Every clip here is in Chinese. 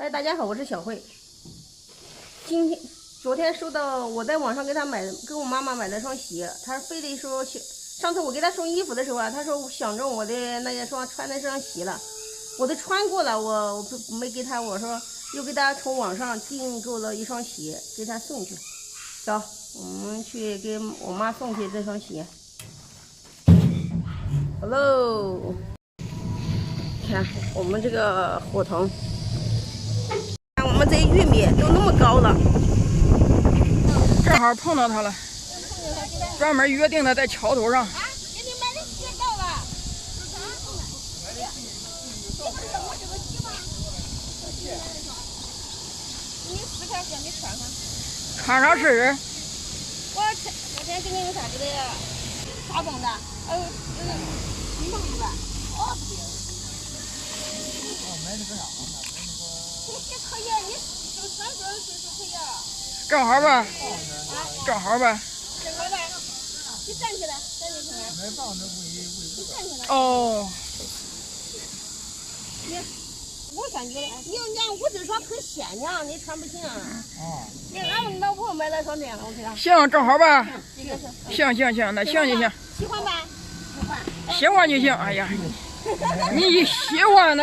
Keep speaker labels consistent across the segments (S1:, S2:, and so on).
S1: 嗨，大家好，我是小慧。昨天收到我在网上给我妈妈买了双鞋，她非得说上次我给她送衣服的时候啊，她说想着我的那双穿的这双鞋了，我都穿过了，我没给她，我说又给她从网上订购了一双鞋给她送去。走，我们去给我妈送去这双鞋。Hello， 看我们这个火塘。我们这玉米都那么高了，
S2: 正好碰到它了。专门约定的在桥头上。
S1: 给你买的鞋到了。你试看下，你穿上。
S2: 穿上试试。
S1: 我先给你们啥给的发光的，新梦是吧？哦，不对。买那个啥？这鞋可以，你就3个岁数可以啊。
S2: 正好吧。正好吧。
S1: 正好吧。你站起来，站起来。买房子你站起来。
S2: 哦。
S1: 我感觉你我这双可显呢，你穿不行。你俺老婆买了双这样的，我给她。
S2: 行，正好吧。
S1: 这个是。
S2: 行，那行就行。
S1: 喜欢吧？
S2: 喜欢就行。哎呀，你一喜欢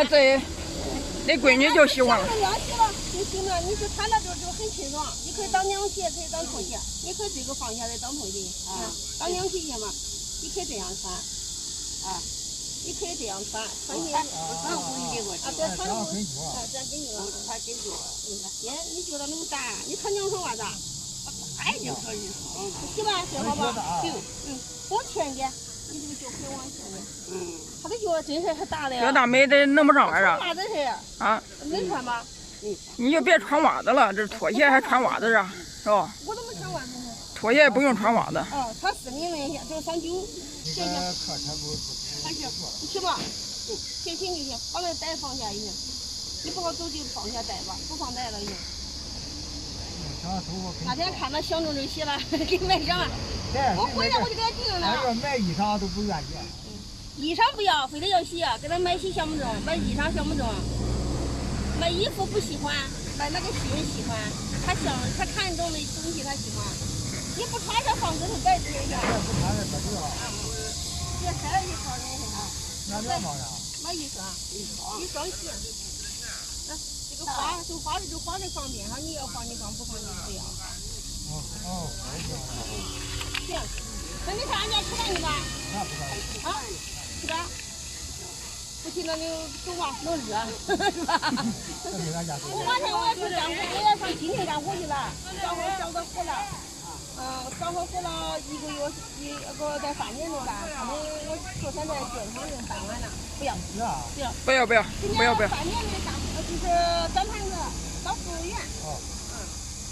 S2: 那闺女就喜欢了。
S1: 凉鞋了，就行了。你就穿了就很清爽。你可以当凉鞋，可以当拖鞋，你可以这个放下来当拖鞋当凉鞋嘛。你可以这样穿，你可以这样穿，穿鞋。我故意给我穿。对，穿跟脚。这给你了，穿跟脚。耶，你觉得那么大？你穿2双袜子？太就可以穿。行吧，这好吧？对，往前点，你这个脚可以往前点。他的脚真是还大的呀。
S2: 脚大没得弄不上来着。
S1: 袜子是。
S2: 啊。
S1: 能穿吗？
S2: 你就别穿袜子了，这拖鞋还穿袜子啊，是吧？
S1: 我怎么穿袜子呢？
S2: 拖鞋不用穿袜子。
S1: 哦，穿4厘米下，就是39。行。还行，行吧？行就行，把那带放下也行。你不好走就放下带吧，不放带了行。那天看到小妞就鞋了，给买上了。我回来我就给他订了。
S3: 俺要买衣裳都不愿意。
S1: 衣裳不要，非得要鞋，给他买些小木钟，买衣裳小木钟。买衣服不喜欢，买那个鞋喜欢。他看中的东西他喜欢。你不穿上放这头袋子也行。
S3: 不穿这可就了。
S1: 这还有一双呢，
S3: 那两双呀？
S1: 买一双鞋。这个花就花在房边上，你要放你放，不放你不要。行，那你上俺家吃饭去吧？
S3: 那不可
S1: 啊，去吧。不行了，你走吧，弄热，是吧？我马上我要去干活，我要上今天干活去了，着火了。着火了1个月，在3年多吧。他们我昨天在电厂人办完了，不要。
S2: 不要。
S1: 今年3年的就是端盘子到服务员。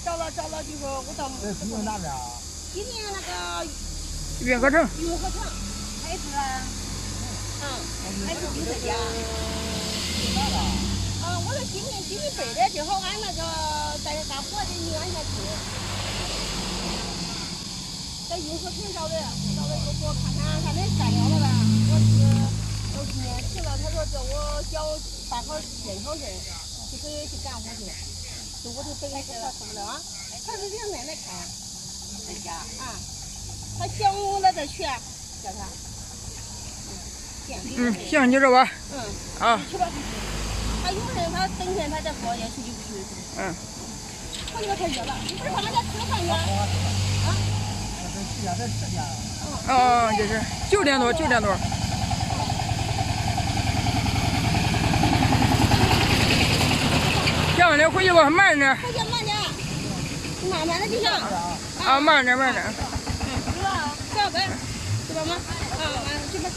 S1: 找了，就说我到。
S3: 这今年哪边啊？
S1: 今年那个。
S2: 运河城。
S1: 还是还是你这家。我是今年背的，正好俺那个在干活的你按下去。在运河城找的又给我看看那材料了吧？我今年去了，他说叫我办好健康证，就可以去干活去。就我就等于他看不了啊，他是让奶奶看，在家他想我来这去，叫他。
S2: 行，就这吧。
S1: 去吧。他有人他等天他再说，也去就不去。他那个太热了，你不是上俺家吃饭去？
S2: 就是9点多。行，你回去吧，慢点。
S1: 回去慢点，慢慢的就行。
S2: 慢点。
S1: 知道，下班，知道吗？去吧。